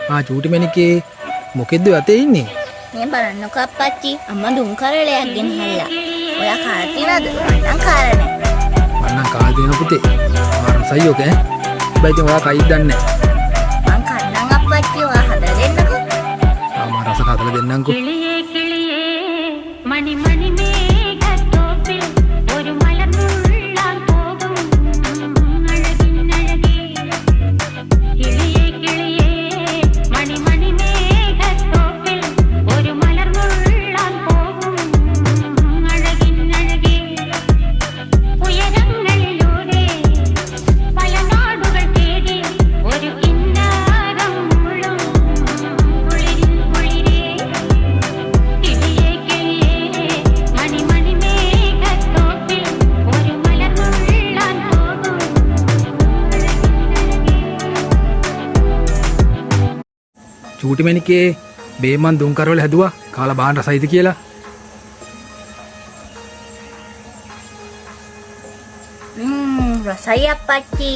චූටි මැණිකේ මොකෙද්ද අතේ ඉන්නේ? මේ බලන්නකෝ අප්පච්චි අම්මා දුම් කරලයක් ගෙනහැල්ලා. ඔයා කාලා තියනද? මං කාලා නෑ. මන්නම් කාලා තියෙන පුතේ. ආරසයි ඔක ඈ. හැබැයි ඉතින් ඔයා කයිද දන්නේ නෑ. මං කන්නම් අප්පච්චි ඔයා හදලා දෙන්නකෝ. මම රසට හදලා දෙන්නම්කෝ. മണി മണി മേഘത്തോപ്പിൽ ഒരു മലർന്നുള്ളാൻ പോകും അഴകിനഴകേ കിളിയേ കിളിയേ മണി മണി മേഘത്തോപ്പിൽ ഒരു മലർന്നുള്ളാൻ പോകും അഴകിനഴകേ ഉയരങ്ങളിലൂടെ പല നാടുകൾ തേടി ഒരു കിന്നാരം മുഴും കുളിരിൽ കുളിരേ കിളിയേ കിളിയേ മണി മണി മേഘത്തോപ്പിൽ ഒരു മലർന്നുള്ളാൻ പോകും චූටි මැණිකේ බේමන් දුම් කරවල හැදුවා කාලා බාහන් රසයිද කියලා. රසයි අප්පච්චි.